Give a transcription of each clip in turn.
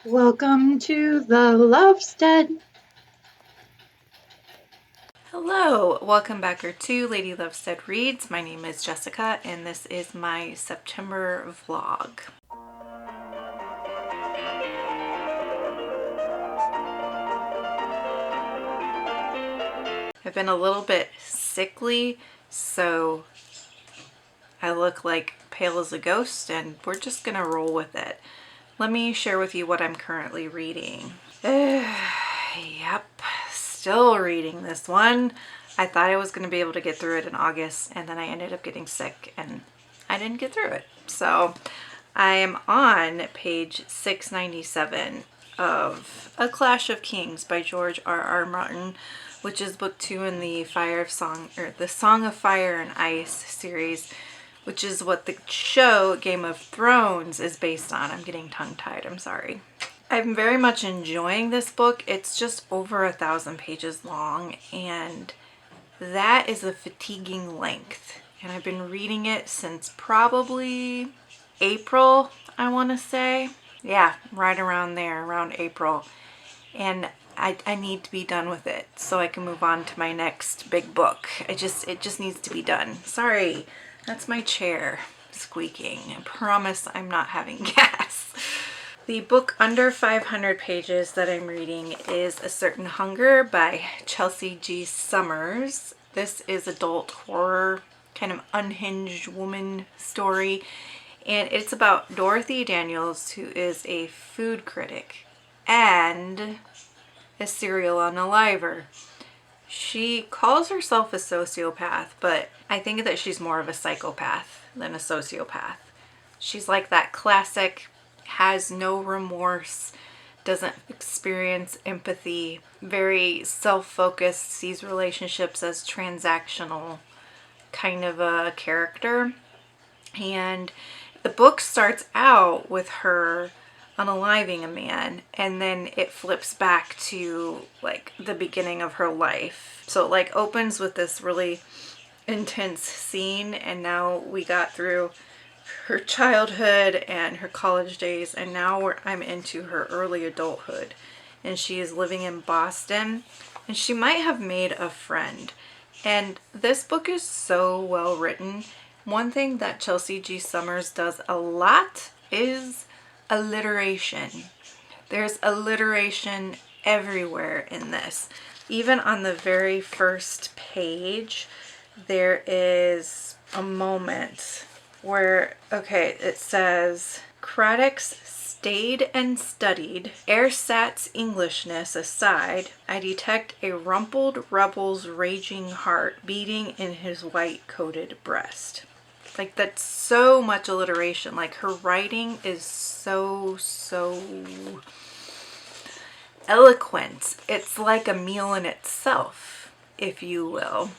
Welcome to the Lovestead. Hello, welcome back to Lady Lovestead Reads. My name is Jessica and this is my September vlog. I've been a little bit sickly, so I look like pale as a ghost and we're just gonna roll with it. Let me share with you what I'm currently reading. Yep, still reading this one. I thought I was going to be able to get through it in August, and then I ended up getting sick and I didn't get through it. So I am on page 697 of A Clash of Kings by George R.R. Martin, which is book 2 in the the Song of Fire and Ice series, which is what the show Game of Thrones is based on. I'm getting tongue-tied, I'm sorry. I'm very much enjoying this book. It's just over 1,000 pages long, and that is a fatiguing length. And I've been reading it since probably April, I want to say. Yeah, right around there, around April. And I need to be done with it so I can move on to my next big book. It just needs to be done. Sorry, that's my chair squeaking. I promise I'm not having gas. The book under 500 pages that I'm reading is A Certain Hunger by Chelsea G. Sommers. This is adult horror, kind of unhinged woman story. And it's about Dorothy Daniels, who is a food critic and a serial unaliver. She calls herself a sociopath, but I think that she's more of a psychopath than a sociopath. She's like that classic, has no remorse, doesn't experience empathy, very self-focused, sees relationships as transactional kind of a character. And the book starts out with her unaliving a man, and then it flips back to like the beginning of her life. So it like opens with this really intense scene, and now we got through her childhood and her college days, and now I'm into her early adulthood, and she is living in Boston, and she might have made a friend. And this book is so well written. One thing that Chelsea G. Sommers does a lot is alliteration. There's alliteration everywhere in this. Even on the very first page, there is a moment where, okay, it says, Craddock's stayed and studied, ersatz Englishness aside, I detect a rumpled rebel's raging heart beating in his white-coated breast. Like, that's so much alliteration. Like, her writing is so eloquent. It's like a meal in itself, if you will.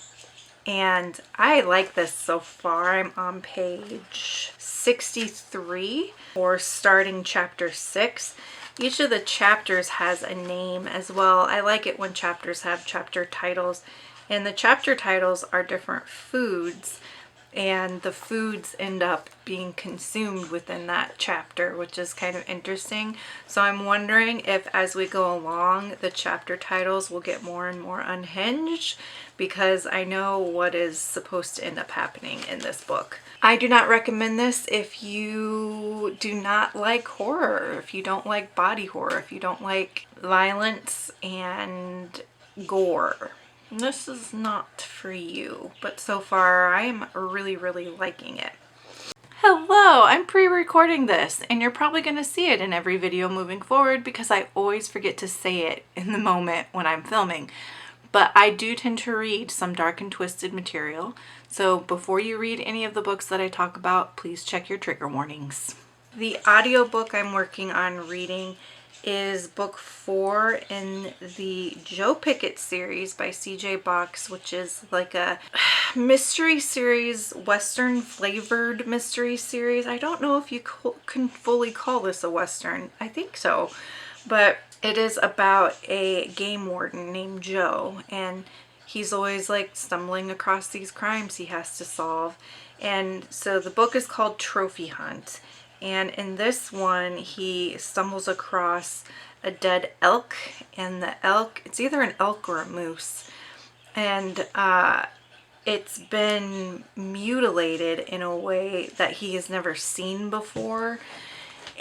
And I like this so far. I'm on page 63 or starting chapter 6. Each of the chapters has a name as well. I like it when chapters have chapter titles, and the chapter titles are different foods, and the foods end up being consumed within that chapter, which is kind of interesting. So I'm wondering if as we go along, the chapter titles will get more and more unhinged, because I know what is supposed to end up happening in this book. I do not recommend this if you do not like horror, if you don't like body horror, if you don't like violence and gore. This is not for you, but so far I am really liking it. Hello, I'm pre-recording this, and you're probably going to see it in every video moving forward because I always forget to say it in the moment when I'm filming. But I do tend to read some dark and twisted material, so before you read any of the books that I talk about, please check your trigger warnings. The audiobook I'm working on reading is book 4 in the Joe Pickett series by C.J. Box, which is like a mystery series, Western flavored mystery series. I don't know if you can fully call this a Western. I think so. But it is about a game warden named Joe, and he's always like stumbling across these crimes he has to solve. And so the book is called Trophy Hunt. And in this one, he stumbles across a dead elk, and the elk, it's either an elk or a moose, and it's been mutilated in a way that he has never seen before.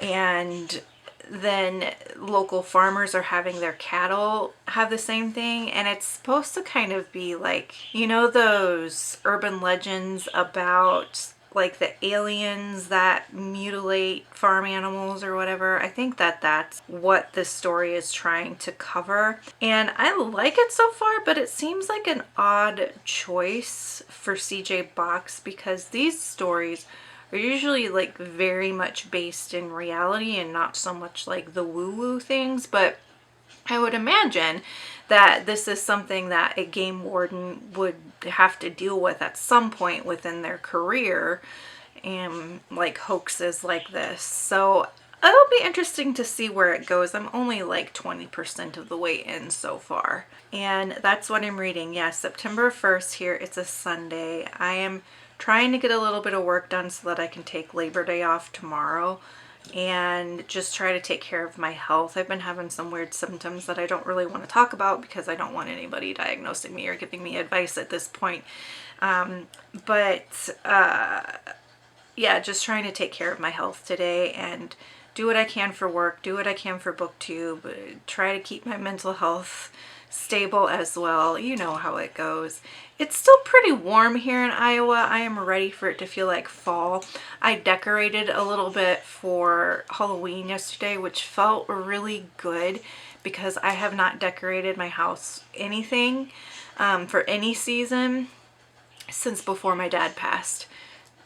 And then local farmers are having their cattle have the same thing, and it's supposed to kind of be like, you know, those urban legends about like the aliens that mutilate farm animals or whatever. I think that that's what this story is trying to cover, and I like it so far, but it seems like an odd choice for CJ Box because these stories are usually like very much based in reality and not so much like the woo-woo things. But I would imagine that this is something that a game warden would have to deal with at some point within their career, and like hoaxes like this. So it'll be interesting to see where it goes. I'm only like 20% of the way in so far. And that's what I'm reading. Yeah, September 1st here. It's a Sunday. I am trying to get a little bit of work done so that I can take Labor Day off tomorrow and just try to take care of my health. I've been having some weird symptoms that I don't really want to talk about because I don't want anybody diagnosing me or giving me advice at this point. Yeah, just trying to take care of my health today and do what I can for work, do what I can for BookTube, try to keep my mental health stable as well. You know how it goes. It's still pretty warm here in Iowa. I am ready for it to feel like fall. I decorated a little bit for Halloween yesterday, which felt really good because I have not decorated my house anything for any season since before my dad passed,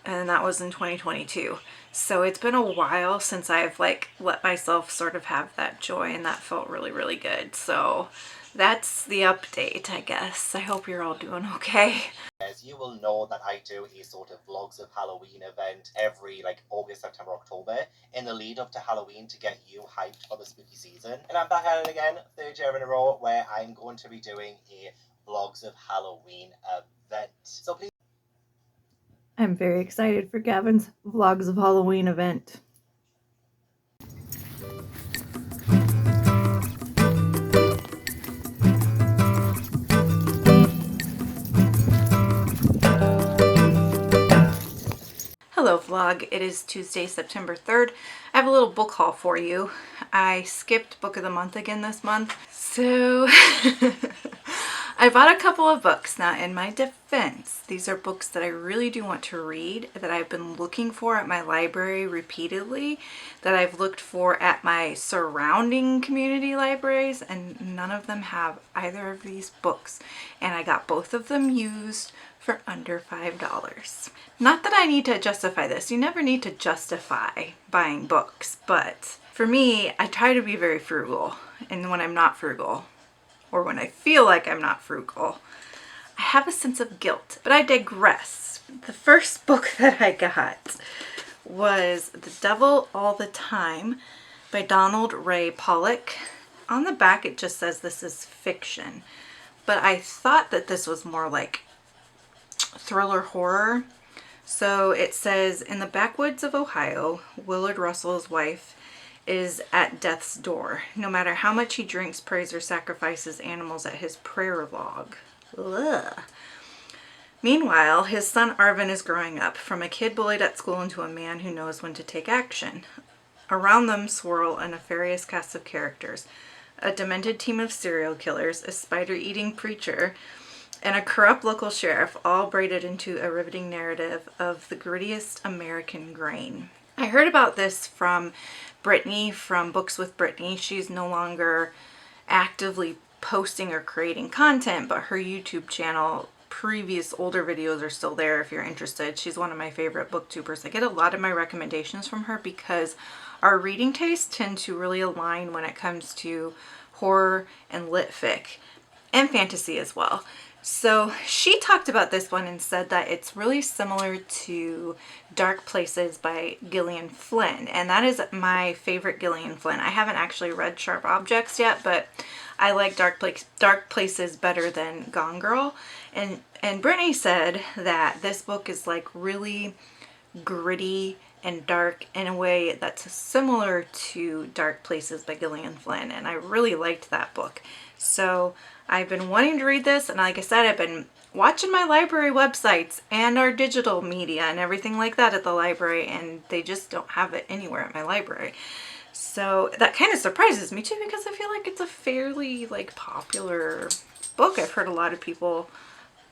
and that was in 2022. So it's been a while since I've like let myself sort of have that joy, and that felt really, really good. So that's the update, I guess. I hope you're all doing okay. As you will know that I do a sort of vlogs of Halloween event every like August, September, October in the lead up to Halloween to get you hyped for the spooky season. And I'm back at it again, third year in a row, where I'm going to be doing a vlogs of Halloween event. So please. I'm very excited for Gavin's vlogs of Halloween event. Hello vlog, it is Tuesday, September 3rd. I have a little book haul for you. I skipped book of the month again this month. So I bought a couple of books. Now in my defense, these are books that I really do want to read, that I've been looking for at my library repeatedly, that I've looked for at my surrounding community libraries, and none of them have either of these books. And I got both of them used for under $5. Not that I need to justify this. You never need to justify buying books, but for me, I try to be very frugal. And when I'm not frugal, or when I feel like I'm not frugal, I have a sense of guilt. But I digress. The first book that I got was The Devil All the Time by Donald Ray Pollock. On the back it just says this is fiction, but I thought that this was more like thriller horror. So it says, in the backwoods of Ohio, Willard Russell's wife is at death's door. No matter how much he drinks, prays, or sacrifices animals at his prayer log. Ugh. Meanwhile, his son Arvin is growing up, from a kid bullied at school into a man who knows when to take action. Around them swirl a nefarious cast of characters, a demented team of serial killers, a spider-eating preacher, and a corrupt local sheriff, all braided into a riveting narrative of the grittiest American grain. I heard about this from Brittney from Books with Brittney. She's no longer actively posting or creating content, but her YouTube channel, previous older videos are still there if you're interested. She's one of my favorite booktubers. I get a lot of my recommendations from her because our reading tastes tend to really align when it comes to horror and lit fic, and fantasy as well. So she talked about this one and said that it's really similar to Dark Places by Gillian Flynn, and that is my favorite Gillian Flynn. I haven't actually read Sharp Objects yet, but I like Dark Places better than Gone Girl. And Brittney said that this book is like really gritty and dark in a way that's similar to Dark Places by Gillian Flynn, and I really liked that book. So I've been wanting to read this, and like I said, I've been watching my library websites and our digital media and everything like that at the library, and they just don't have it anywhere at my library. So that kind of surprises me too, because I feel like it's a fairly like popular book. I've heard a lot of people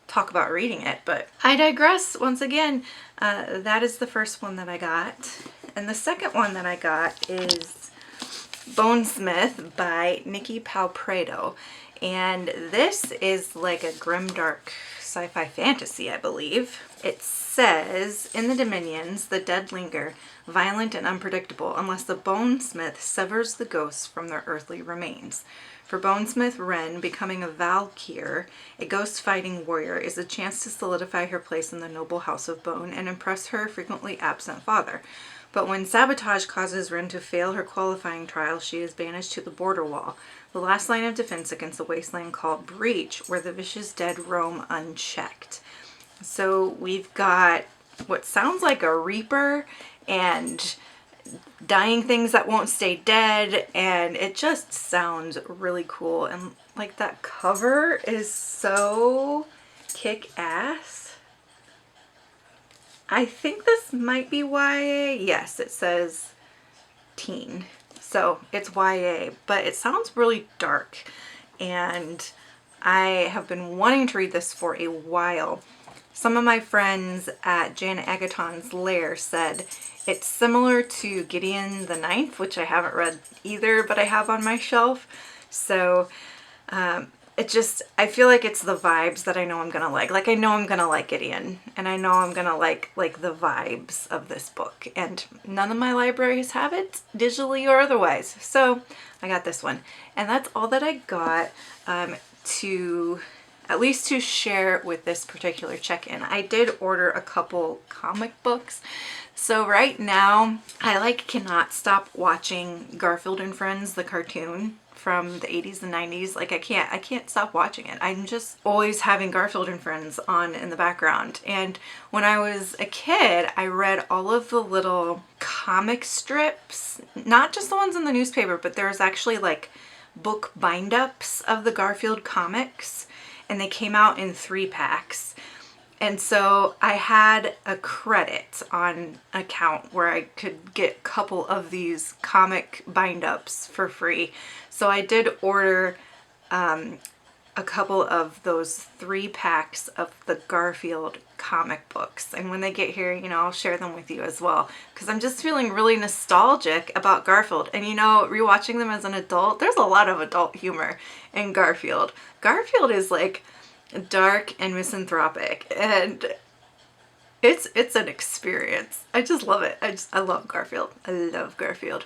talk about reading it, but I digress once again. That is the first one that I got. And the second one that I got is Bonesmith by Nicki Preto. And this is like a grimdark sci-fi fantasy, I believe. It says, in the Dominions, the dead linger, violent and unpredictable, unless the Bonesmith severs the ghosts from their earthly remains. For Bonesmith Wren, becoming a Valkyr, a ghost-fighting warrior, is a chance to solidify her place in the noble house of Bone and impress her frequently absent father. But when sabotage causes Wren to fail her qualifying trial, she is banished to the border wall, the last line of defense against the wasteland called Breach, where the vicious dead roam unchecked. So we've got what sounds like a Reaper and dying things that won't stay dead, and it just sounds really cool. And like that cover is so kick-ass. I think this might be YA. Yes, it says teen. So it's YA, but it sounds really dark. And I have been wanting to read this for a while. Some of my friends at Janet Agaton's Lair said it's similar to Gideon the Ninth, which I haven't read either, but I have on my shelf. So I feel like it's the vibes that I know I'm gonna like. Like, I know I'm gonna like Gideon, and I know I'm gonna like the vibes of this book. And none of my libraries have it, digitally or otherwise. So I got this one. And that's all that I got at least to share with this particular check-in. I did order a couple comic books. So right now, I cannot stop watching Garfield and Friends, the cartoon from the 80s and 90s. Like, I can't stop watching it. I'm just always having Garfield and Friends on in the background. And when I was a kid, I read all of the little comic strips, not just the ones in the newspaper, but there's actually like book bind-ups of the Garfield comics, and they came out in 3-packs. And so I had a credit on an account where I could get a couple of these comic bind-ups for free. So I did order a couple of those 3-packs of the Garfield comic books. And when they get here, I'll share them with you as well. Because I'm just feeling really nostalgic about Garfield. And rewatching them as an adult, there's a lot of adult humor in Garfield. Garfield is like dark and misanthropic, and it's an experience. I just love it. I love Garfield. I love Garfield.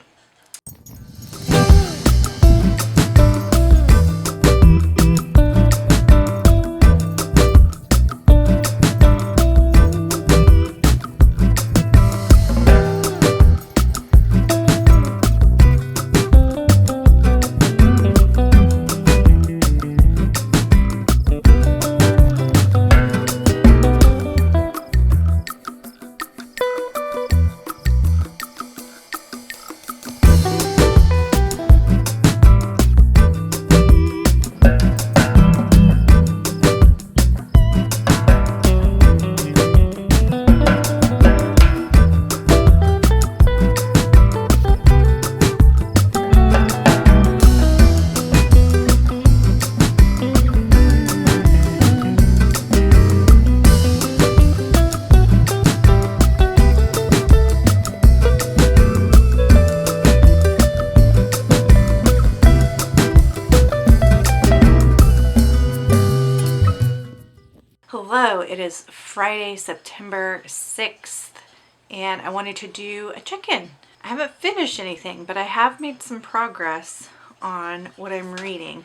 Hello, it is Friday, September 6th, and I wanted to do a check-in. I haven't finished anything, but I have made some progress on what I'm reading.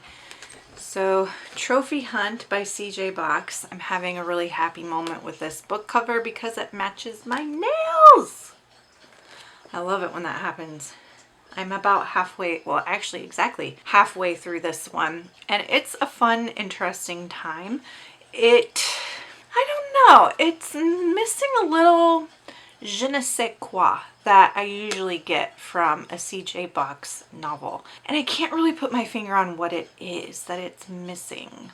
So, Trophy Hunt by CJ Box. I'm having a really happy moment with this book cover because it matches my nails. I love it when that happens. I'm about halfway, well, actually exactly halfway through this one, and it's a fun, interesting time. I don't know, it's missing a little je ne sais quoi that I usually get from a CJ Box novel. And I can't really put my finger on what it is that it's missing.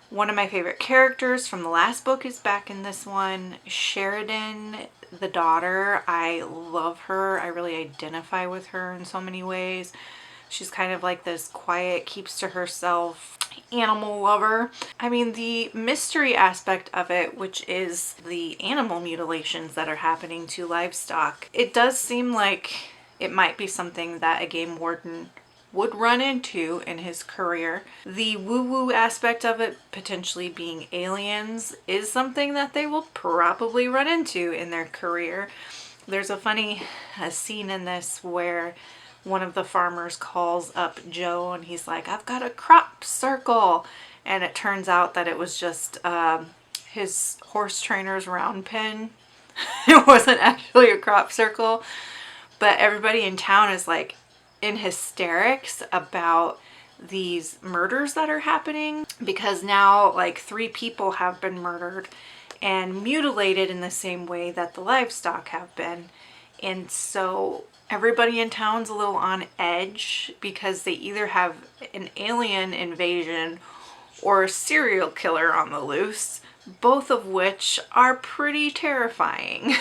One of my favorite characters from the last book is back in this one. Sheridan, the daughter, I love her. I really identify with her in so many ways. She's kind of like this quiet, keeps to herself animal lover. I mean, the mystery aspect of it, which is the animal mutilations that are happening to livestock, it does seem like it might be something that a game warden would run into in his career. The woo-woo aspect of it, potentially being aliens, is something that they will probably run into in their career. There's a funny scene in this where one of the farmers calls up Joe and he's like, I've got a crop circle. And it turns out that it was just his horse trainer's round pen. It wasn't actually a crop circle. But everybody in town is like in hysterics about these murders that are happening, because now like 3 people have been murdered and mutilated in the same way that the livestock have been. And so everybody in town's a little on edge because they either have an alien invasion or a serial killer on the loose, both of which are pretty terrifying.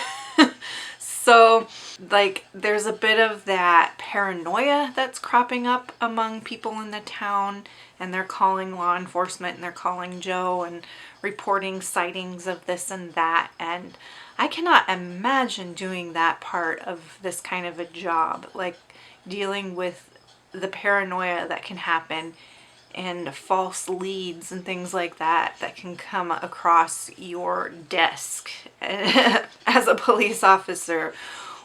So like there's a bit of that paranoia that's cropping up among people in the town, and they're calling law enforcement and they're calling Joe and reporting sightings of this and that. And I cannot imagine doing that part of this kind of a job, like dealing with the paranoia that can happen and false leads and things like that that can come across your desk as a police officer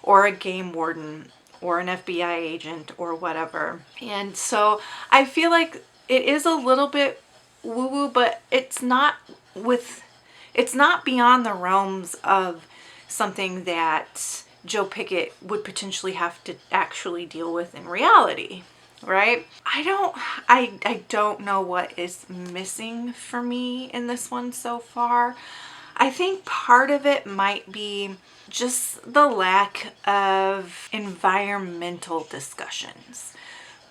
or a game warden or an FBI agent or whatever. And so I feel like it is a little bit woo-woo, but it's not beyond the realms of something that Joe Pickett would potentially have to actually deal with in reality. Right? I don't know what is missing for me in this one so far. I think part of it might be just the lack of environmental discussions.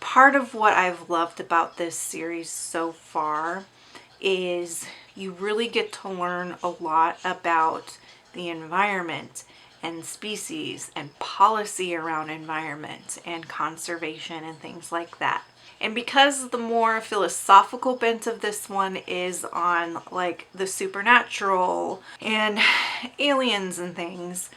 Part of what I've loved about this series so far is you really get to learn a lot about the environment and species and policy around environment and conservation and things like that. And because the more philosophical bent of this one is on like the supernatural and aliens and things,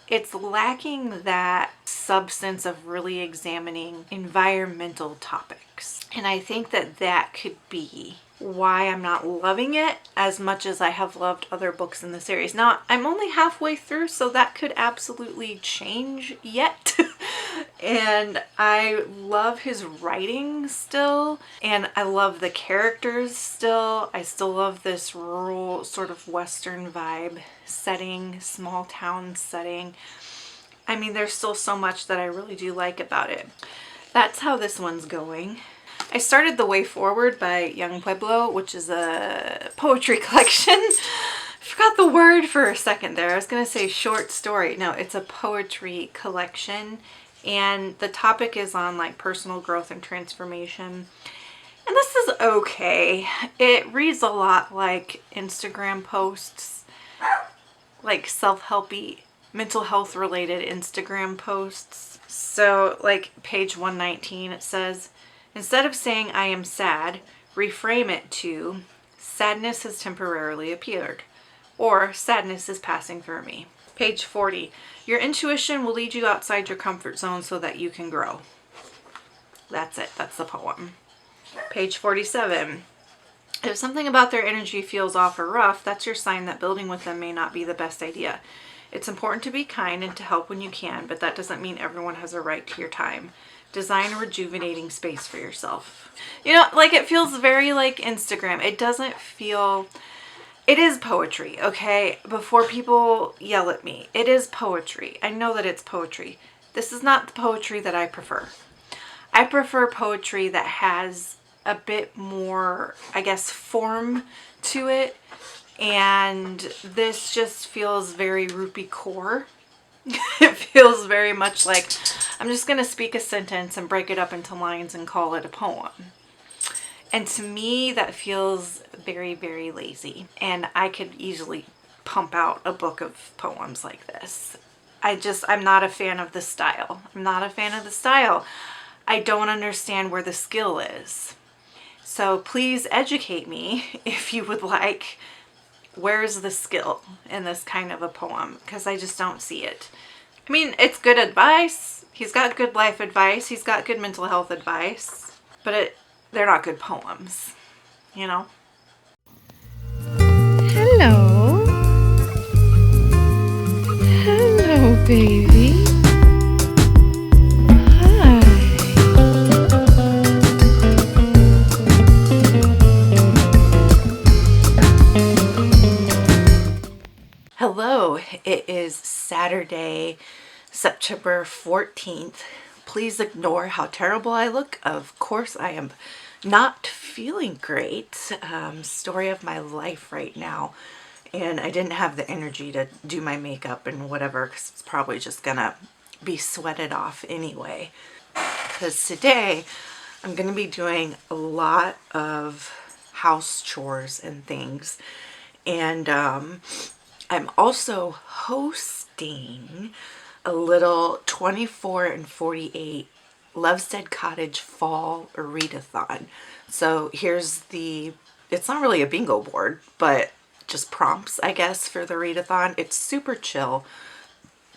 it's lacking that substance of really examining environmental topics. And I think that that could be why I'm not loving it as much as I have loved other books in the series. Now, I'm only halfway through, so that could absolutely change yet. And I love his writing still, and I love the characters still. I still love this rural sort of Western vibe setting, small town setting. I mean, there's still so much that I really do like about it. That's how this one's going. I started The Way Forward by Young Pueblo, which is a poetry collection. I forgot the word for a second there. I was going to say short story. No, it's a poetry collection. And the topic is on like personal growth and transformation. And this is okay. It reads a lot like Instagram posts, like self-helpy, mental health related Instagram posts. So like page 119, it says, instead of saying I am sad, reframe it to sadness has temporarily appeared, or sadness is passing through me. Page 40, your intuition will lead you outside your comfort zone so that you can grow. That's it. That's the poem. Page 47, if something about their energy feels off or rough, that's your sign that building with them may not be the best idea. It's important to be kind and to help when you can, but that doesn't mean everyone has a right to your time. Design a rejuvenating space for yourself. You know, like it feels very like Instagram. It doesn't feel... It is poetry, okay? Before people yell at me, it is poetry. I know that it's poetry. This is not the poetry that I prefer. I prefer poetry that has a bit more, I guess, form to it. And this just feels very Rupi Kaur It feels very much like I'm just going to speak a sentence and break it up into lines and call it a poem. And to me, that feels very, very lazy. And I could easily pump out a book of poems like this. I'm not a fan of the style. I'm not a fan of the style. I don't understand where the skill is. So please educate me if you would like. Where's the skill in this kind of a poem? Because I just don't see it. I mean, it's good advice. He's got good life advice. He's got good mental health advice. But they're not good poems, you know? Hello. Hello, baby. Hi. Hello, it is Saturday, September 14th. Please ignore how terrible I look. Of course, I am not feeling great. Story of my life right now. And I didn't have the energy to do my makeup and whatever because it's probably just gonna be sweated off anyway. Because today I'm gonna be doing a lot of house chores and things. And I'm also hosting a little 24 and 48 Lovestead Cottage fall readathon. So here's it's not really a bingo board, but just prompts, I guess, for the readathon. It's super chill,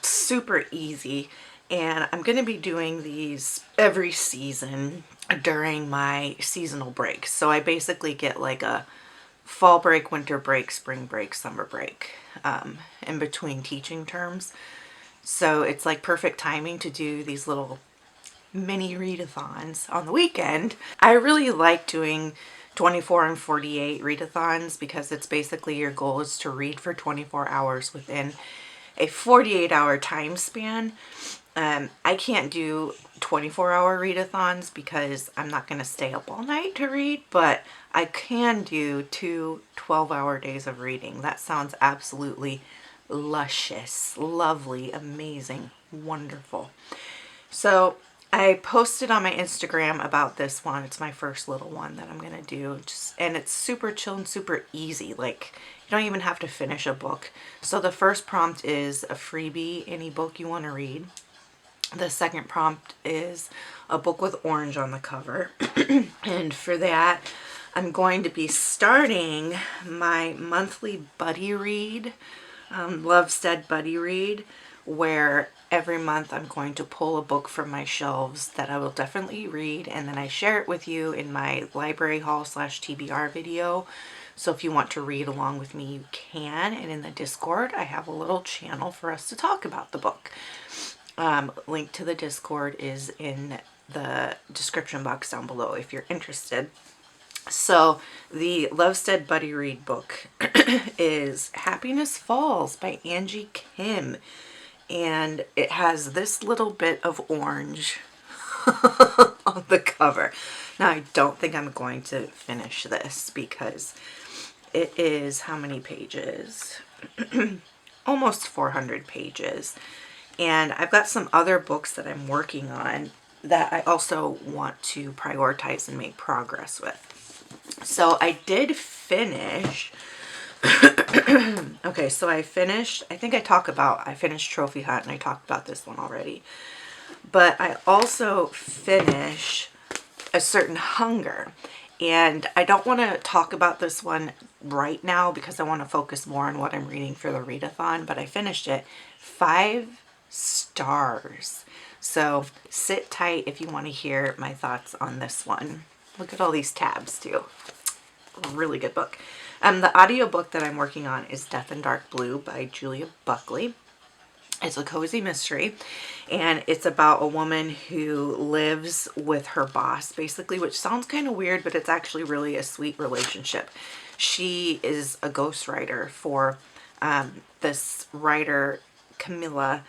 super easy, and I'm going to be doing these every season during my seasonal breaks. So I basically get like a fall break, winter break, spring break, summer break in between teaching terms. So it's like perfect timing to do these little mini readathons on the weekend. I really like doing 24 and 48 readathons because it's basically your goal is to read for 24 hours within a 48-hour time span. I can't do 24-hour readathons because I'm not going to stay up all night to read, but I can do 2 12-hour days of reading. That sounds absolutely luscious, lovely, amazing, wonderful. So I posted on my Instagram about this one. It's my first little one that I'm going to do. And it's super chill and super easy. Like, you don't even have to finish a book. So the first prompt is a freebie, any book you want to read. The second prompt is a book with orange on the cover. And for that, I'm going to be starting my monthly buddy read, Lovestead buddy read, where every month I'm going to pull a book from my shelves that I will definitely read, and then I share it with you in my library haul / TBR video. So if you want to read along with me, you can. And in the Discord, I have a little channel for us to talk about the book. Link to the Discord is in the description box down below if you're interested. So the Lovestead Buddy Read book is Happiness Falls by Angie Kim. And it has this little bit of orange on the cover. Now, I don't think I'm going to finish this because it is how many pages? Almost 400 pages. And I've got some other books that I'm working on that I also want to prioritize and make progress with. So I did finish. Okay, so I finished, I finished Trophy Hunt, and I talked about this one already. But I also finished A Certain Hunger. And I don't want to talk about this one right now because I want to focus more on what I'm reading for the readathon. But I finished it. 5 stars. So sit tight if you want to hear my thoughts on this one. Look at all these tabs too. Really good book. The audiobook that I'm working on is Death in Dark Blue by Julia Buckley. It's a cozy mystery, and it's about a woman who lives with her boss, basically, which sounds kind of weird, but it's actually really a sweet relationship. She is a ghostwriter for this writer, Camilla,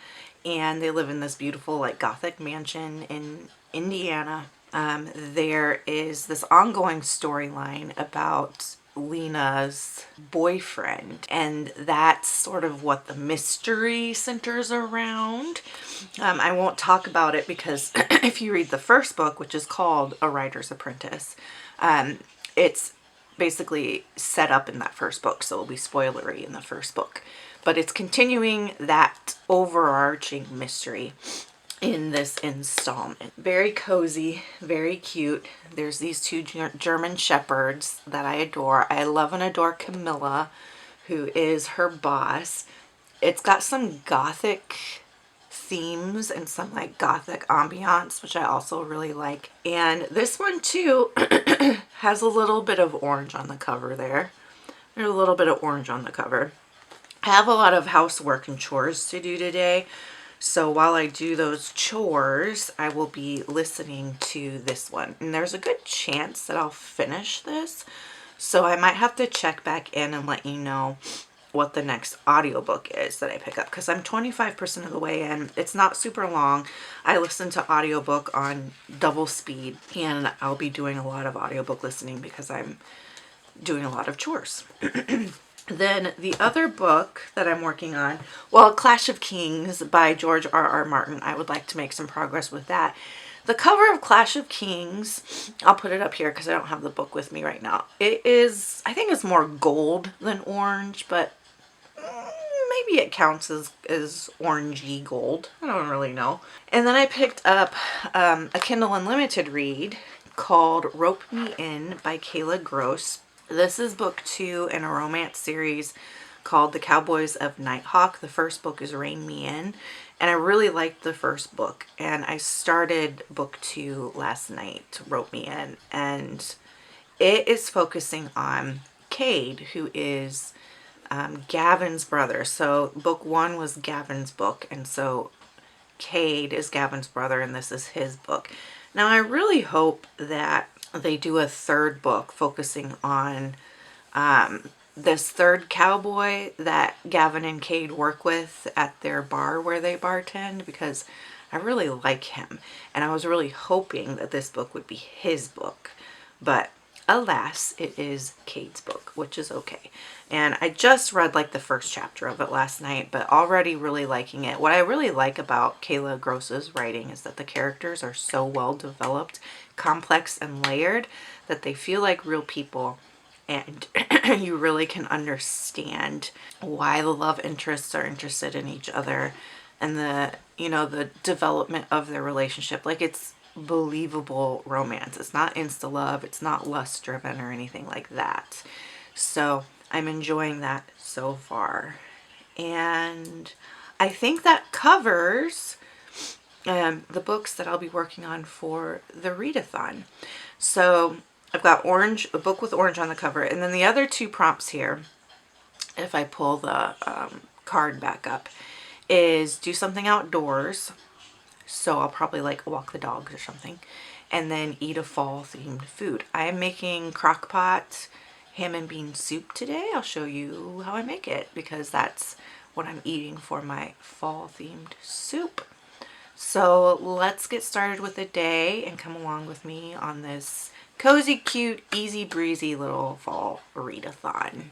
and they live in this beautiful, like, Gothic mansion in Indiana. There is this ongoing storyline about Lena's boyfriend, and that's sort of what the mystery centers around. I won't talk about it because if you read the first book, which is called A Writer's Apprentice, it's basically set up in that first book, so it'll be spoilery in the first book. But it's continuing that overarching mystery in this installment. Very cozy, very cute. There's these two German shepherds that I adore. I love and adore Camilla, who is her boss. It's got some gothic themes and some like gothic ambiance, which I also really like. And this one too has a little bit of orange on the cover there. There's a little bit of orange on the cover. I have a lot of housework and chores to do today. So while I do those chores, I will be listening to this one. And there's a good chance that I'll finish this. So I might have to check back in and let you know what the next audiobook is that I pick up, because I'm 25% of the way in. It's not super long. I listen to audiobook on double speed, and I'll be doing a lot of audiobook listening because I'm doing a lot of chores. Then the other book that I'm working on, well, Clash of Kings by George R.R. Martin. I would like to make some progress with that. The cover of Clash of Kings, I'll put it up here because I don't have the book with me right now. It is, I think it's more gold than orange, but maybe it counts as orangey gold. I don't really know. And then I picked up a Kindle Unlimited read called Rope Me In by Kayla Grosse. This is book 2 in a romance series called The Cowboys of Nighthawk. The first book is Rein Me In, and I really liked the first book, and I started book 2 last night, Rope Me In, and it is focusing on Cade, who is Gavin's brother. So book 1 was Gavin's book, and so Cade is Gavin's brother, and this is his book. Now I really hope that they do a third book focusing on this third cowboy that Gavin and Cade work with at their bar where they bartend, because I really like him, and I was really hoping that this book would be his book, but alas, it is Cade's book, which is okay. And I just read like the first chapter of it last night, but already really liking it. What I really like about Kayla Grosse's writing is that the characters are so well developed, complex, and layered that they feel like real people, and you really can understand why the love interests are interested in each other, and the, you know, the development of their relationship. Like, it's believable romance. It's not insta love, it's not lust driven or anything like that. So I'm enjoying that so far, and I think that covers the books that I'll be working on for the readathon. So I've got orange, a book with orange on the cover, and then the other two prompts here, if I pull the card back up, is do something outdoors. So I'll probably like walk the dogs or something, and then eat a fall themed food. I am making crock pot ham and bean soup today. I'll show you how I make it because that's what I'm eating for my fall themed soup. So let's get started with the day and come along with me on this cozy, cute, easy breezy little fall readathon.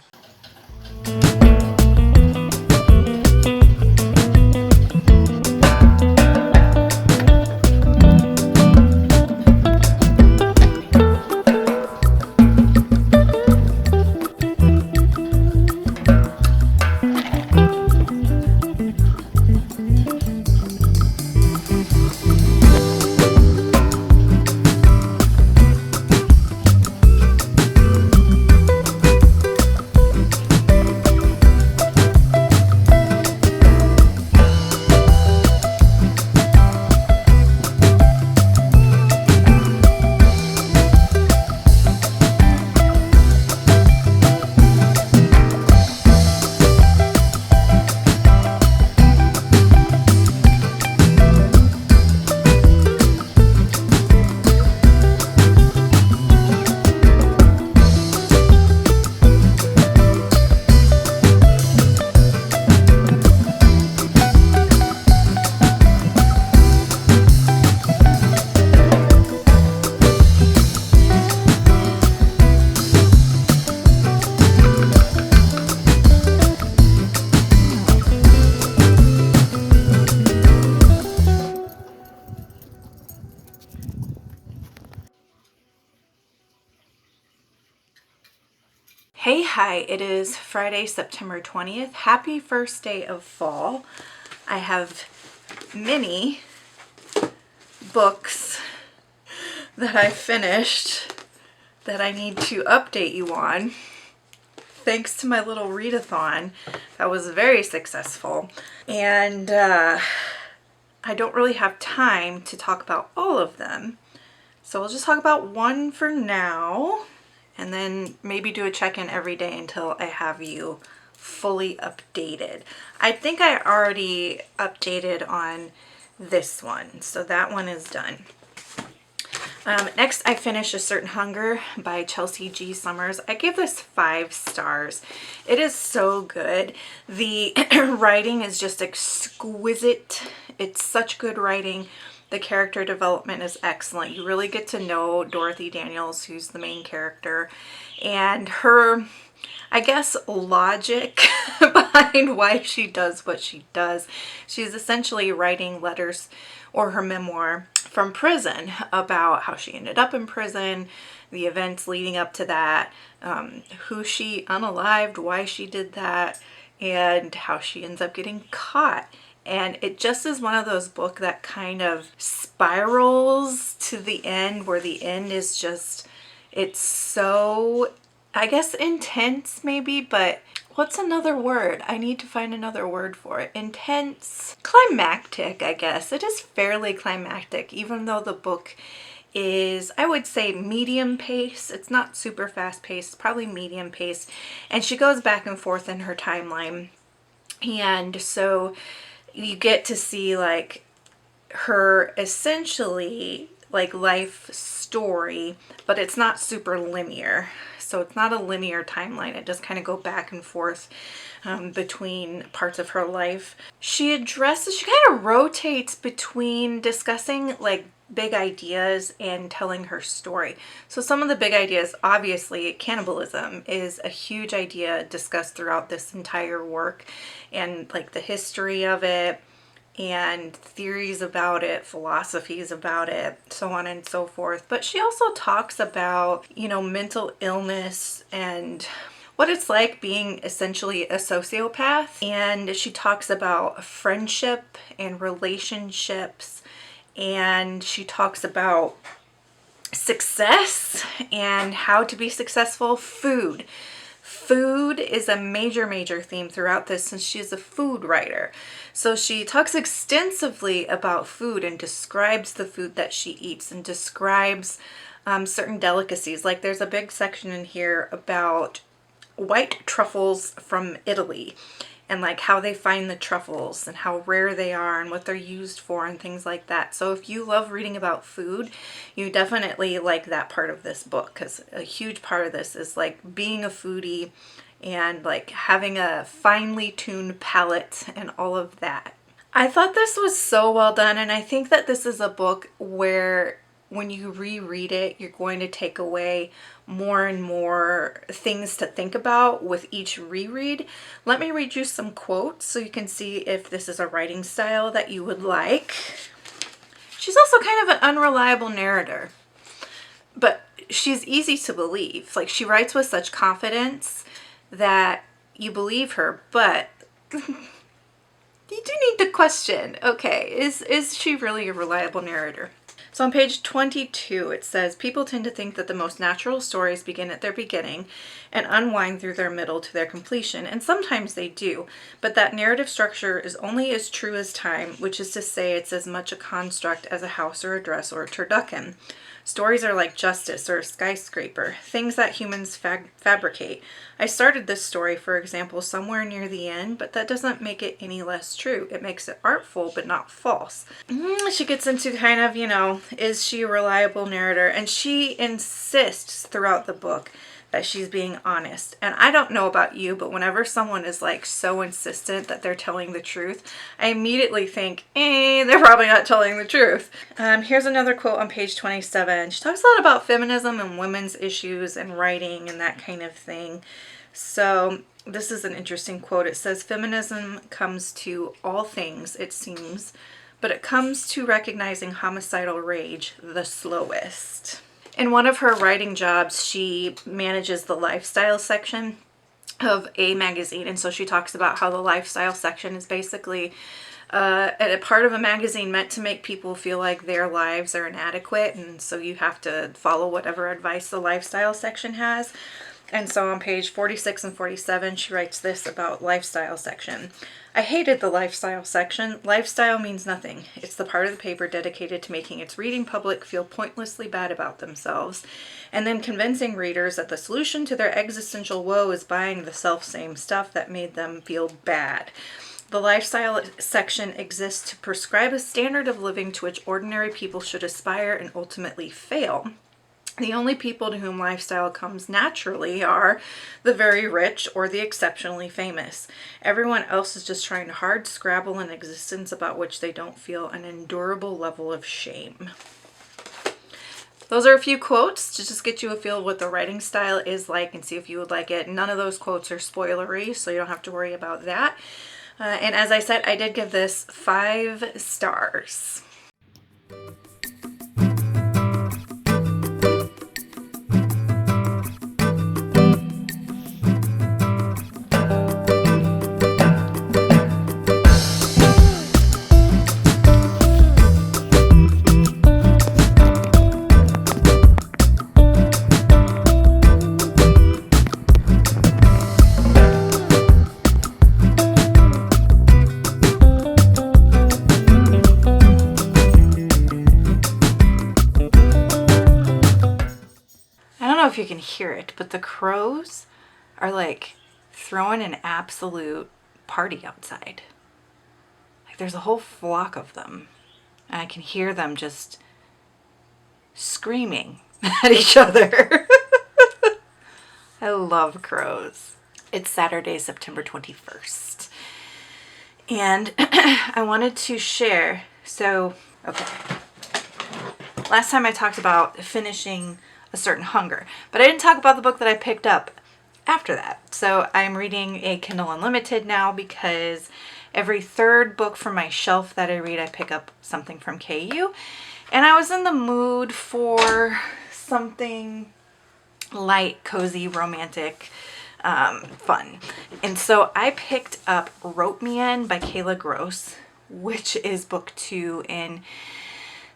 Hi, it is Friday, September 20th. Happy first day of fall. I have many books that I finished that I need to update you on. Thanks to my little readathon, that was very successful. And I don't really have time to talk about all of them. So we'll just talk about one for now. And then maybe do a check-in every day until I have you fully updated. I think I already updated on this one, so that one is done. Next, I finished A Certain Hunger by Chelsea G. Sommers. I gave this 5 stars. It is so good. The writing is just exquisite. It's such good writing. The character development is excellent. You really get to know Dorothy Daniels, who's the main character, and her, I guess, logic behind why she does what she does. She's essentially writing letters or her memoir from prison about how she ended up in prison, the events leading up to that, who she unalived, why she did that, and how she ends up getting caught. And it just is one of those books that kind of spirals to the end, where the end is just, it's so, I guess, intense maybe, but what's another word? I need to find another word for it. Intense, climactic, I guess. It is fairly climactic, even though the book is, I would say, medium pace. It's not super fast paced, probably medium pace. And she goes back and forth in her timeline. And so you get to see like her essentially like life story, but it's not super linear. So it's not a linear timeline. It does kind of go back and forth between parts of her life. She kind of rotates between discussing like big ideas and telling her story. So some of the big ideas, obviously cannibalism is a huge idea discussed throughout this entire work, and like the history of it and theories about it, philosophies about it, so on and so forth. But she also talks about, you know, mental illness and what it's like being essentially a sociopath. And she talks about friendship and relationships, and she talks about success and how to be successful. Food is a major theme throughout this, since she is a food writer. So she talks extensively about food and describes the food that she eats and describes certain delicacies. Like there's a big section in here about white truffles from Italy, and like how they find the truffles and how rare they are and what they're used for and things like that. So if you love reading about food, you definitely like that part of this book, because a huge part of this is like being a foodie and like having a finely tuned palate and all of that. I thought this was so well done, and I think that this is a book where when you reread it, you're going to take away more and more things to think about with each reread. Let me read you some quotes so you can see if this is a writing style that you would like. She's also kind of an unreliable narrator, but she's easy to believe. Like, she writes with such confidence that you believe her, but you do need to question, okay, is she really a reliable narrator? So on page 22, it says, people tend to think that the most natural stories begin at their beginning and unwind through their middle to their completion, and sometimes they do, but that narrative structure is only as true as time, which is to say it's as much a construct as a house or a dress or a turducken. Stories are like justice or a skyscraper, things that humans fabricate. I started this story, for example, somewhere near the end, but that doesn't make it any less true. It makes it artful, but not false. She gets into kind of, you know, is she a reliable narrator? And she insists throughout the book that she's being honest. And I don't know about you, but whenever someone is like so insistent that they're telling the truth, I immediately think, they're probably not telling the truth. Here's another quote on page 27. She talks a lot about feminism and women's issues and writing and that kind of thing. So this is an interesting quote. It says, feminism comes to all things, it seems, but it comes to recognizing homicidal rage the slowest. In one of her writing jobs, she manages the lifestyle section of a magazine. And so she talks about how the lifestyle section is basically a part of a magazine meant to make people feel like their lives are inadequate. And so you have to follow whatever advice the lifestyle section has. And so on page 46 and 47, she writes this about lifestyle section. I hated the lifestyle section. Lifestyle means nothing. It's the part of the paper dedicated to making its reading public feel pointlessly bad about themselves, and then convincing readers that the solution to their existential woe is buying the self-same stuff that made them feel bad. The lifestyle section exists to prescribe a standard of living to which ordinary people should aspire and ultimately fail. The only people to whom lifestyle comes naturally are the very rich or the exceptionally famous. Everyone else is just trying to hard scrabble an existence about which they don't feel an endurable level of shame. Those are a few quotes to just get you a feel of what the writing style is like and see if you would like it. None of those quotes are spoilery, so you don't have to worry about that. And as I said, I did give this 5 stars. If you can hear it, but the crows are like throwing an absolute party outside. Like there's a whole flock of them, and I can hear them just screaming at each other. I love crows. It's Saturday, September 21st, and I wanted to share. So, okay, last time I talked about finishing A Certain Hunger, but I didn't talk about the book that I picked up after that. So I'm reading a Kindle Unlimited now because every 3rd book from my shelf that I read, I pick up something from KU. And I was in the mood for something light, cozy, romantic, fun. And so I picked up Rope Me In by Kayla Grosse, which is book 2 in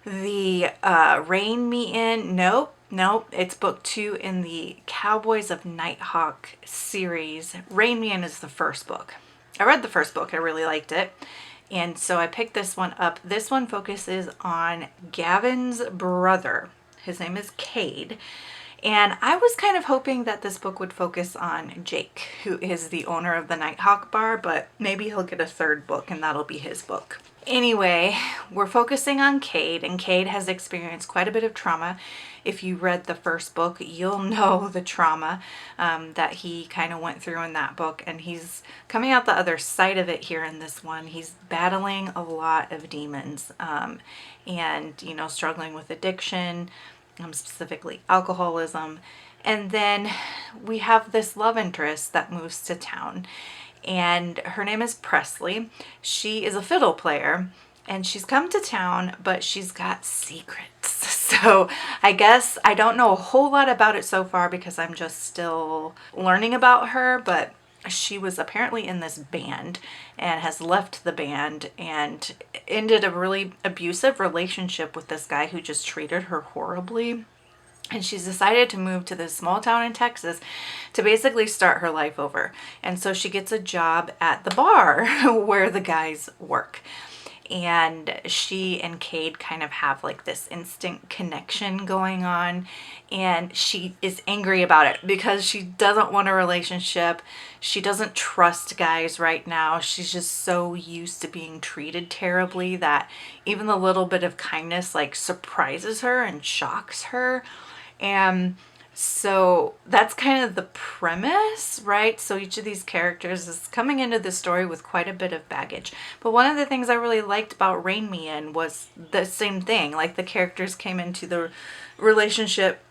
the Rein Me In. Nope, it's book 2 in the Cowboys of Nighthawk series. Rein Me In is the first book. I read the first book, I really liked it. And so I picked this one up. This one focuses on Gavin's brother. His name is Cade. And I was kind of hoping that this book would focus on Jake, who is the owner of the Nighthawk bar, but maybe he'll get a 3rd book and that'll be his book. Anyway, we're focusing on Cade, and Cade has experienced quite a bit of trauma. If you read the first book, you'll know the trauma that he kind of went through in that book, and he's coming out the other side of it here in this one. He's battling a lot of demons and, you know, struggling with addiction, specifically alcoholism. And then we have this love interest that moves to town, and her name is Presley. She is a fiddle player, and she's come to town, but she's got secrets. So I guess I don't know a whole lot about it so far because I'm just still learning about her, but she was apparently in this band and has left the band and ended a really abusive relationship with this guy who just treated her horribly. And she's decided to move to this small town in Texas to basically start her life over. And so she gets a job at the bar where the guys work. And she and Cade kind of have like this instant connection going on. And she is angry about it because she doesn't want a relationship. She doesn't trust guys right now. She's just so used to being treated terribly that even the little bit of kindness like surprises her and shocks her. And so that's kind of the premise, right? So each of these characters is coming into the story with quite a bit of baggage. But one of the things I really liked about Rein Me In was the same thing. Like the characters came into the relationship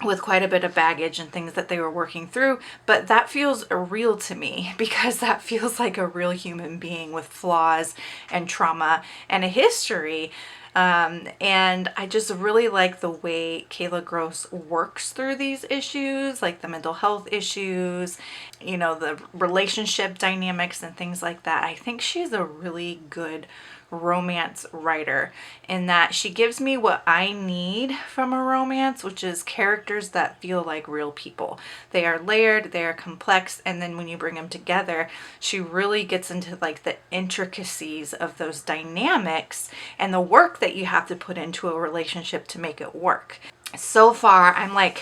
with quite a bit of baggage and things that they were working through, but that feels real to me because that feels like a real human being with flaws and trauma and a history And I just really like the way Kayla Grosse works through these issues, like the mental health issues, you know, the relationship dynamics and things like that. I think she's a really good romance writer in that she gives me what I need from a romance, which is characters that feel like real people. They are layered, they are complex, and then when you bring them together, she really gets into like the intricacies of those dynamics and the work that you have to put into a relationship to make it work. So far, I'm like,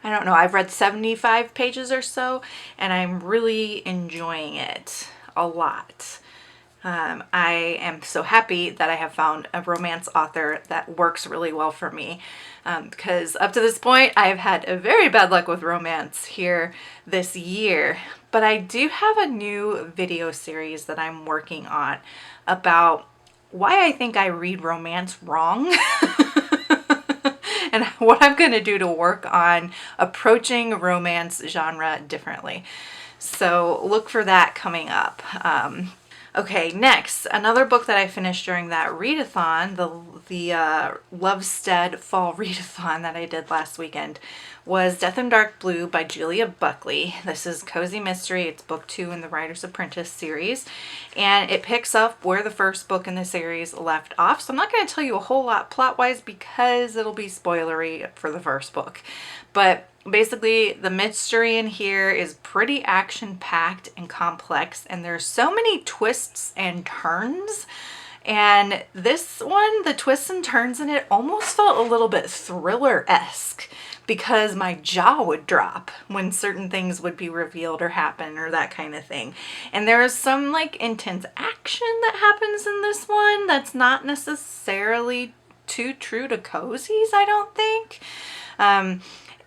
I don't know, I've read 75 pages or so, and I'm really enjoying it a lot. I am so happy that I have found a romance author that works really well for me, because up to this point I've had a very bad luck with romance here this year. But I do have a new video series that I'm working on about why I think I read romance wrong and what I'm going to do to work on approaching romance genre differently. So look for that coming up. Okay, next, another book that I finished during that readathon, the Lovestead Fall Readathon that I did last weekend, was Death in Dark Blue by Julia Buckley. This is cozy mystery. It's book 2 in the Writer's Apprentice series, and it picks up where the first book in the series left off. So I'm not going to tell you a whole lot plot-wise because it'll be spoilery for the first book. But basically, the mystery in here is pretty action-packed and complex, and there's so many twists and turns. And this one, the twists and turns in it almost felt a little bit thriller-esque, because my jaw would drop when certain things would be revealed or happen or that kind of thing. And there is some like intense action that happens in this one that's not necessarily too true to cozies, I don't think.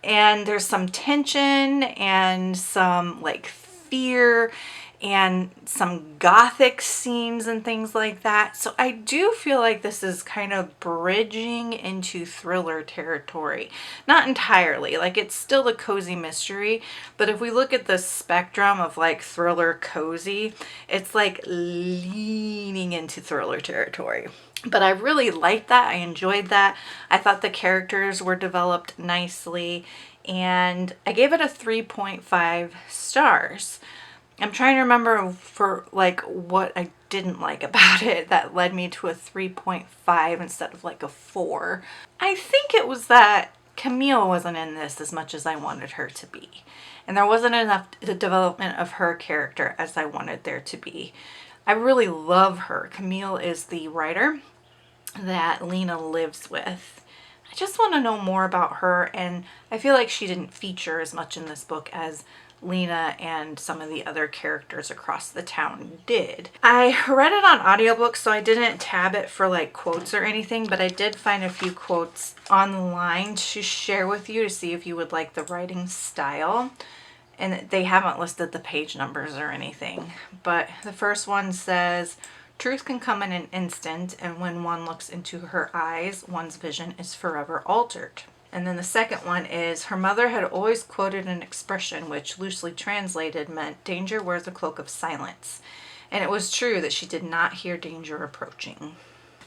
And there's some tension and some like fear and some gothic scenes and things like that. So I do feel like this is kind of bridging into thriller territory. Not entirely, like it's still a cozy mystery, but if we look at the spectrum of like thriller cozy, it's like leaning into thriller territory. But I really liked that. I enjoyed that. I thought the characters were developed nicely, and I gave it a 3.5 stars. I'm trying to remember for like what I didn't like about it that led me to a 3.5 instead of like a 4. I think it was that Camille wasn't in this as much as I wanted her to be. And there wasn't enough development of her character as I wanted there to be. I really love her. Camille is the writer that Lena lives with. I just want to know more about her, and I feel like she didn't feature as much in this book as Lena and some of the other characters across the town did. I read it on audiobook, so I didn't tab it for like quotes or anything, but I did find a few quotes online to share with you to see if you would like the writing style. And they haven't listed the page numbers or anything, but the first one says, "Truth can come in an instant, and when one looks into her eyes, one's vision is forever altered." And then the second one is, "Her mother had always quoted an expression which, loosely translated, meant danger wears a cloak of silence. And it was true that she did not hear danger approaching."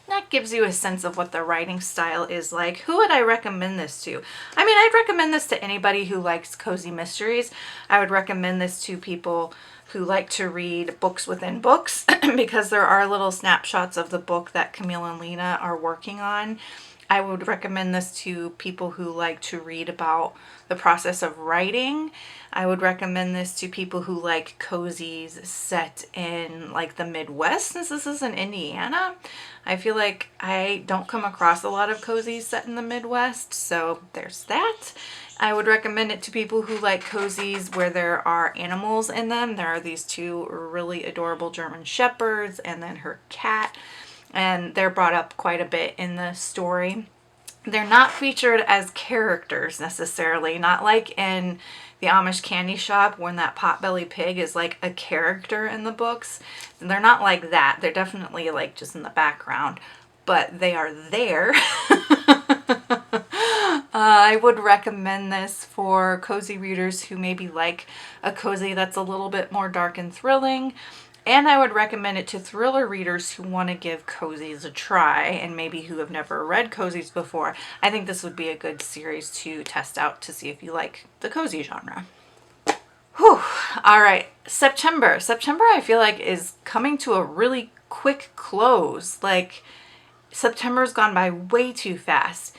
That gives you a sense of what the writing style is like. Who would I recommend this to? I mean, I'd recommend this to anybody who likes cozy mysteries. I would recommend this to people who like to read books within books because there are little snapshots of the book that Camille and Lena are working on. I would recommend this to people who like to read about the process of writing. I would recommend this to people who like cozies set in like the Midwest, since this is in Indiana. I feel like I don't come across a lot of cozies set in the Midwest, so there's that. I would recommend it to people who like cozies where there are animals in them. There are these 2 really adorable German shepherds and then her cat, and they're brought up quite a bit in the story. They're not featured as characters necessarily, not like in the Amish candy shop when that potbelly pig is like a character in the books. They're not like that. They're definitely like just in the background, but they are there. I would recommend this for cozy readers who maybe like a cozy that's a little bit more dark and thrilling. And I would recommend it to thriller readers who want to give cozies a try and maybe who have never read cozies before. I think this would be a good series to test out to see if you like the cozy genre. Whew. All right, September. September I feel like is coming to a really quick close. Like September's gone by way too fast.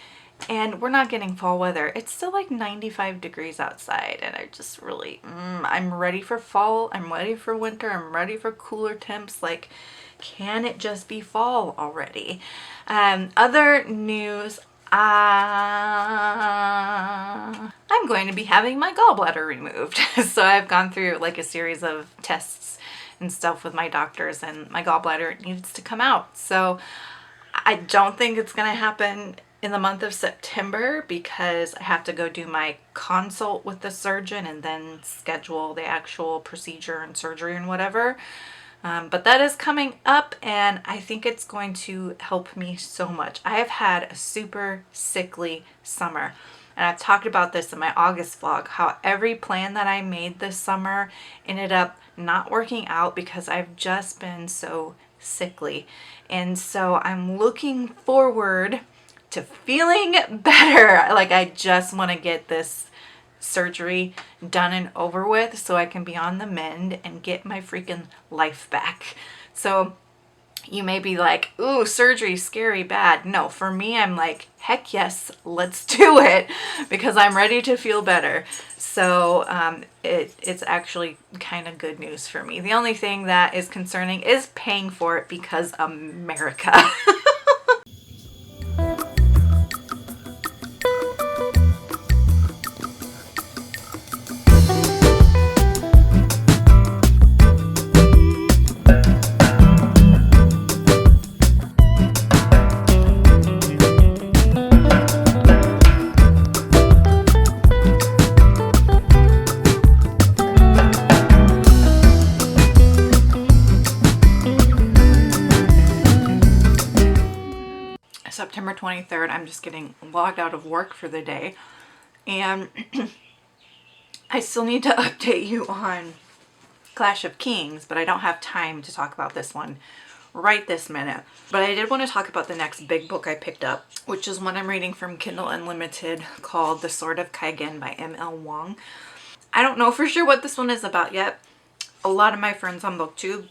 And we're not getting fall weather. It's still like 95 degrees outside. And I just really, I'm ready for fall. I'm ready for winter. I'm ready for cooler temps. Like, can it just be fall already? Other news, I'm going to be having my gallbladder removed. So I've gone through like a series of tests and stuff with my doctors, and my gallbladder needs to come out. So I don't think it's going to happen in the month of September because I have to go do my consult with the surgeon and then schedule the actual procedure and surgery and whatever. But that is coming up, and I think it's going to help me so much. I have had a super sickly summer, and I've talked about this in my August vlog, how every plan that I made this summer ended up not working out because I've just been so sickly. And so I'm looking forward to feeling better. Like I just want to get this surgery done and over with so I can be on the mend and get my freaking life back. So you may be like, ooh, surgery, scary, bad. No, for me, I'm like, heck yes, let's do it because I'm ready to feel better. So it's actually kind of good news for me. The only thing that is concerning is paying for it because America. September 23rd, I'm just getting logged out of work for the day, and I still need to update you on Clash of Kings, but I don't have time to talk about this one right this minute. But I did want to talk about the next big book I picked up, which is one I'm reading from Kindle Unlimited called The Sword of Kaigen by M.L. Wang. I don't know for sure what this one is about yet. A lot of my friends on BookTube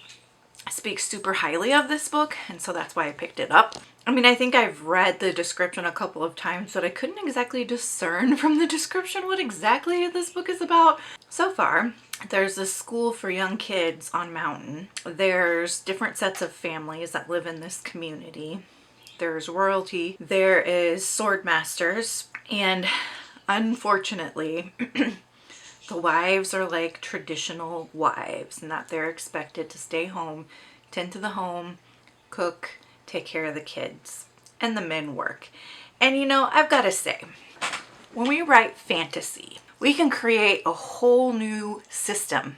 speak super highly of this book, and so that's why I picked it up. I mean, I think I've read the description a couple of times, but I couldn't exactly discern from the description what exactly this book is about. So far, there's a school for young kids on Mountain. There's different sets of families that live in this community. There's royalty. There is sword masters. And unfortunately, the wives are like traditional wives, and that they're expected to stay home, tend to the home, cook, take care of the kids, and the men work. And you know, I've got to say, when we write fantasy, we can create a whole new system.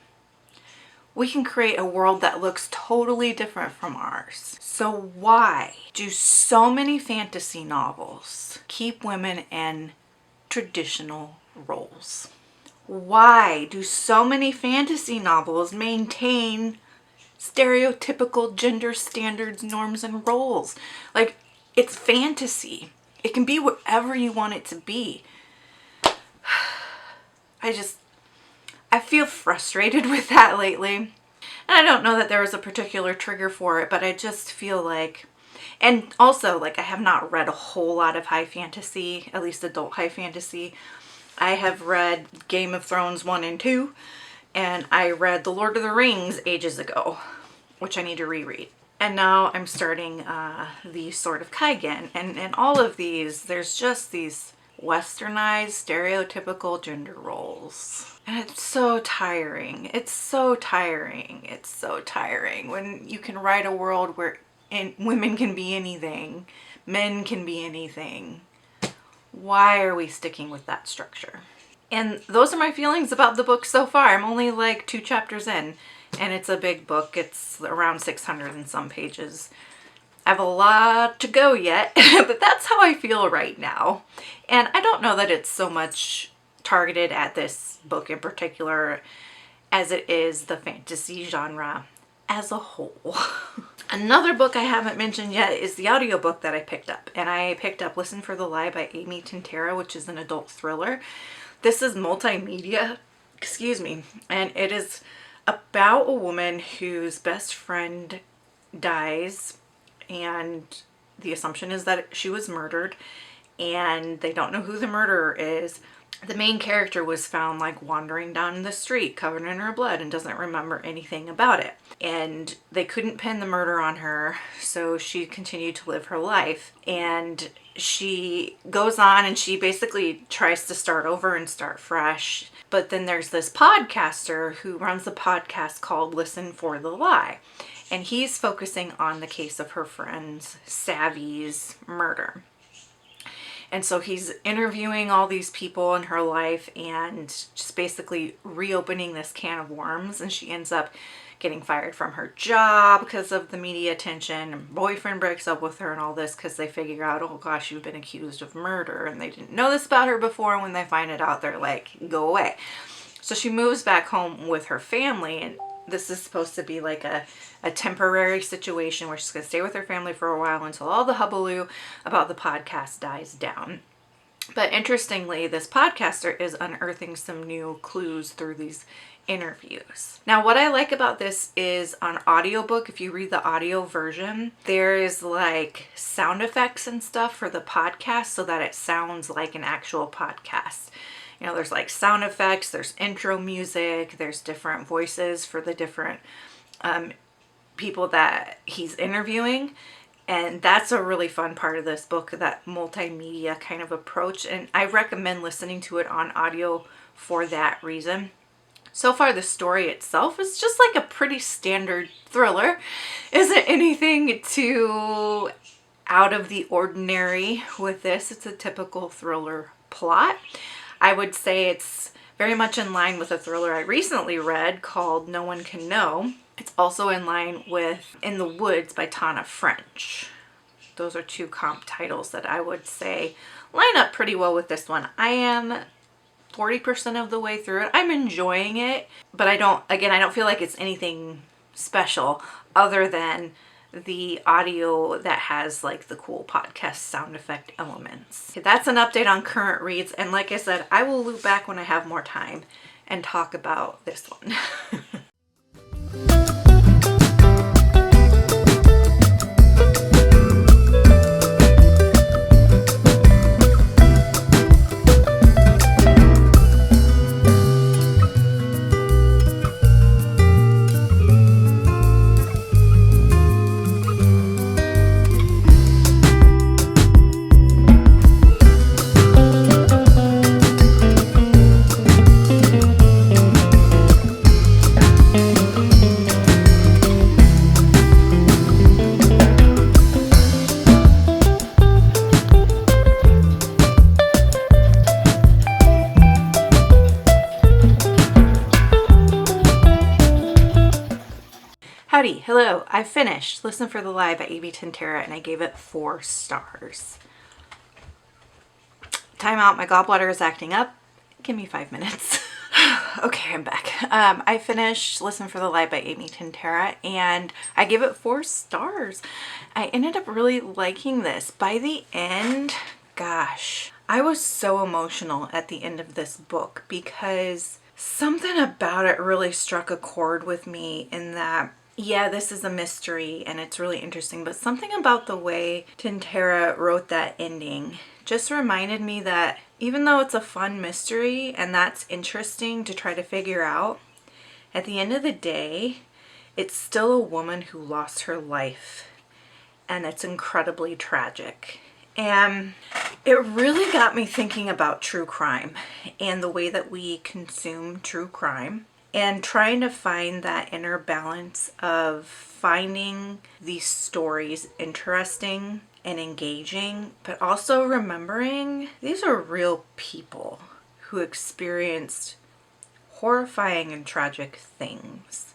We can create a world that looks totally different from ours. So why do so many fantasy novels keep women in traditional roles? Why do so many fantasy novels maintain stereotypical gender standards, norms, and roles? Like, it's fantasy. It can be whatever you want it to be. I feel frustrated with that lately. And I don't know that there was a particular trigger for it, but I just feel like, and also like I have not read a whole lot of high fantasy, at least adult high fantasy. I have read Game of Thrones 1 and 2, and I read The Lord of the Rings ages ago, which I need to reread. And now I'm starting the Sword of Kaigen, and in all of these, there's just these westernized, stereotypical gender roles. And it's so tiring. It's so tiring. It's so tiring when you can write a world where women can be anything, men can be anything. Why are we sticking with that structure? And those are my feelings about the book so far. I'm only like 2 chapters in, and it's a big book. It's around 600 and some pages. I have a lot to go yet, but that's how I feel right now. And I don't know that it's so much targeted at this book in particular as it is the fantasy genre as a whole. Another book I haven't mentioned yet is the audiobook that I picked up. And I picked up Listen for the Lie by Amy Tintera, which is an adult thriller. This is multimedia, and it is about a woman whose best friend dies, and the assumption is that she was murdered, and they don't know who the murderer is. The main character was found like wandering down the street covered in her blood and doesn't remember anything about it. And they couldn't pin the murder on her, so she continued to live her life. And she goes on and she basically tries to start over and start fresh. But then there's this podcaster who runs the podcast called Listen for the Lie. And he's focusing on the case of her friend's Savvy's murder. And so he's interviewing all these people in her life and just basically reopening this can of worms. And she ends up getting fired from her job because of the media attention. Her boyfriend breaks up with her and all this because they figure out, oh gosh, you've been accused of murder. And they didn't know this about her before. And when they find it out, they're like, go away. So she moves back home with her family, and this is supposed to be like a temporary situation where she's going to stay with her family for a while until all the hullabaloo about the podcast dies down. But interestingly, this podcaster is unearthing some new clues through these interviews. Now, what I like about this is on audiobook, if you read the audio version, there is like sound effects and stuff for the podcast so that it sounds like an actual podcast. You know, there's like sound effects, there's intro music, there's different voices for the different people that he's interviewing. And that's a really fun part of this book, that multimedia kind of approach. And I recommend listening to it on audio for that reason. So far, the story itself is just like a pretty standard thriller. Isn't anything too out of the ordinary with this. It's a typical thriller plot. I would say it's very much in line with a thriller I recently read called No One Can Know. It's also in line with In the Woods by Tana French. Those are two comp titles that I would say line up pretty well with this one. I am 40% of the way through it. I'm enjoying it, but I don't feel like it's anything special other than the audio that has like the cool podcast sound effect elements. Okay, that's an update on current reads, and like I said, I will loop back when I have more time and talk about this one. Howdy, hello, I finished Listen for the Lie by Amy Tintera and I gave it 4 stars. Time out, my gallbladder is acting up. Give me 5 minutes. Okay, I'm back. I finished Listen for the Lie by Amy Tintera and I gave it 4 stars. I ended up really liking this. By the end, gosh, I was so emotional at the end of this book because something about it really struck a chord with me in that, yeah, this is a mystery and it's really interesting, but something about the way Tintera wrote that ending just reminded me that even though it's a fun mystery and that's interesting to try to figure out, at the end of the day, it's still a woman who lost her life and it's incredibly tragic. And it really got me thinking about true crime and the way that we consume true crime, and trying to find that inner balance of finding these stories interesting and engaging, but also remembering these are real people who experienced horrifying and tragic things,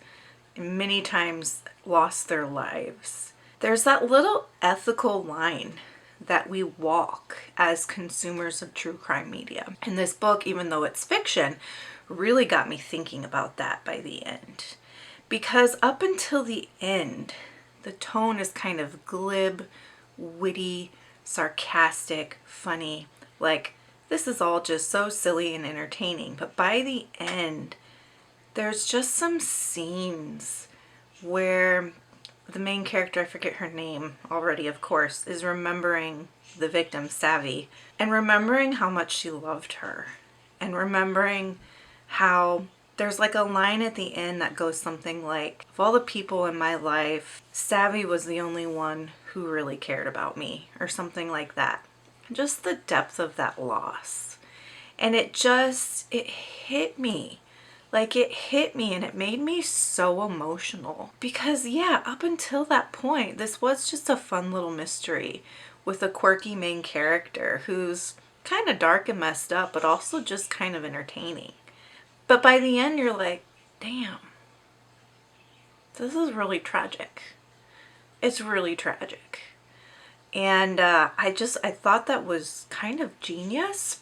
and many times lost their lives. There's that little ethical line that we walk as consumers of true crime media. And this book, even though it's fiction, really got me thinking about that by the end. because up until the end, the tone is kind of glib, witty, sarcastic, funny. Like, this is all just so silly and entertaining. But by the end, there's just some scenes where the main character, I forget her name already, of course, is remembering the victim, Savvy, and remembering how much she loved her, and remembering how there's like a line at the end that goes something like, of all the people in my life, Savvy was the only one who really cared about me, or something like that. Just the depth of that loss. And it hit me. Like, it hit me, and it made me so emotional. Because yeah, up until that point, this was just a fun little mystery with a quirky main character who's kind of dark and messed up, but also just kind of entertaining. But by the end, you're like, damn, this is really tragic. It's really tragic. And I thought that was kind of genius.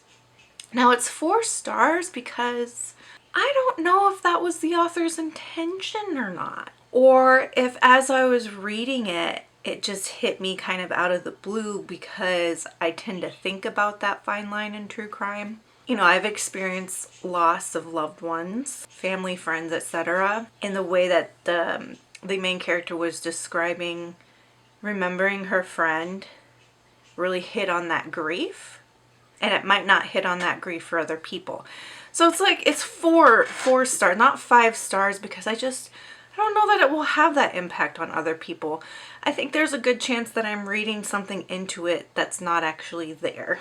Now it's 4 stars because I don't know if that was the author's intention or not. Or if as I was reading it, it just hit me kind of out of the blue, because I tend to think about that fine line in true crime. You know, I've experienced loss of loved ones, family, friends, etc. in the way that the main character was describing, remembering her friend really hit on that grief, and it might not hit on that grief for other people. So it's like, it's 4 stars, not 5 stars, because I don't know that it will have that impact on other people. I think there's a good chance that I'm reading something into it that's not actually there.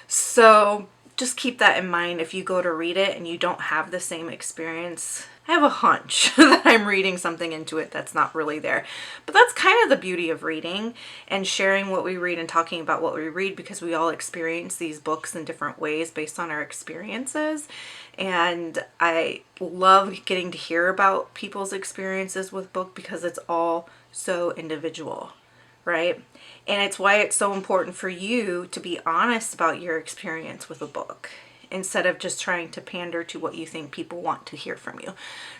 So just keep that in mind if you go to read it and you don't have the same experience. I have a hunch that I'm reading something into it that's not really there. But that's kind of the beauty of reading and sharing what we read and talking about what we read, because we all experience these books in different ways based on our experiences. And I love getting to hear about people's experiences with book, because it's all so individual, right? And it's why it's so important for you to be honest about your experience with a book, instead of just trying to pander to what you think people want to hear from you.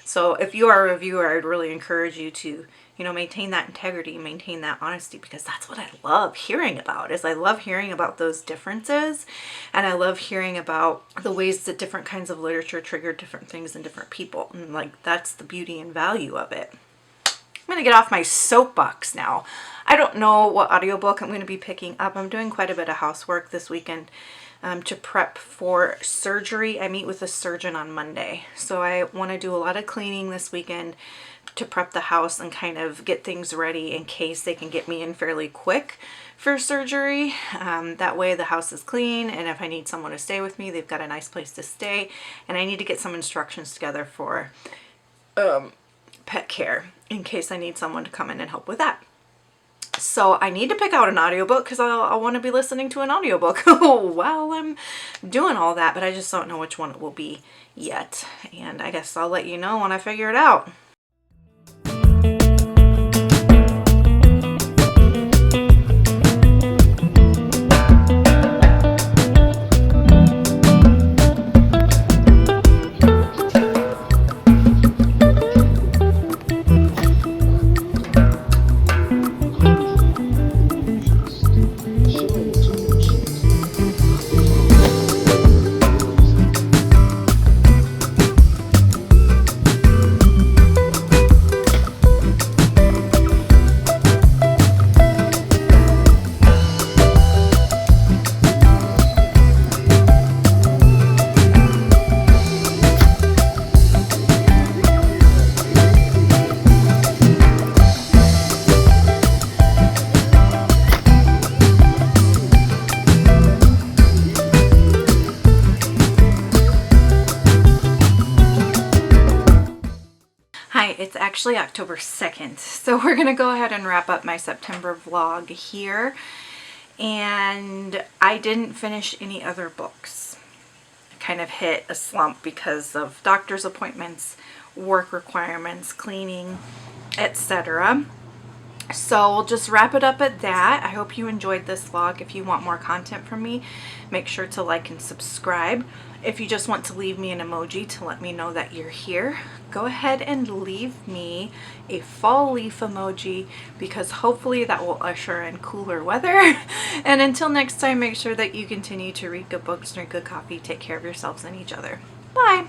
So if you are a reviewer, I'd really encourage you to, you know, maintain that integrity, maintain that honesty, because that's what I love hearing about. I love hearing about those differences, and I love hearing about the ways that different kinds of literature trigger different things in different people. And like, that's the beauty and value of it. I'm going to get off my soapbox now. I don't know what audiobook I'm going to be picking up. I'm doing quite a bit of housework this weekend to prep for surgery. I meet with a surgeon on Monday. So I want to do a lot of cleaning this weekend to prep the house and kind of get things ready in case they can get me in fairly quick for surgery. That way the house is clean, and if I need someone to stay with me, they've got a nice place to stay. And I need to get some instructions together for pet care in case I need someone to come in and help with that. So I need to pick out an audiobook, because I want to be listening to an audiobook while I'm doing all that, but I just don't know which one it will be yet. And I guess I'll let you know when I figure it out. It's actually October 2nd, so we're gonna go ahead and wrap up my September vlog here. And I didn't finish any other books. I kind of hit a slump because of doctor's appointments, work requirements, cleaning, etc. So we'll just wrap it up at that. I hope you enjoyed this vlog. If you want more content from me, make sure to like and subscribe. If you just want to leave me an emoji to let me know that you're here, go ahead and leave me a fall leaf emoji, because hopefully that will usher in cooler weather. And until next time, make sure that you continue to read good books, drink good coffee, take care of yourselves and each other. Bye!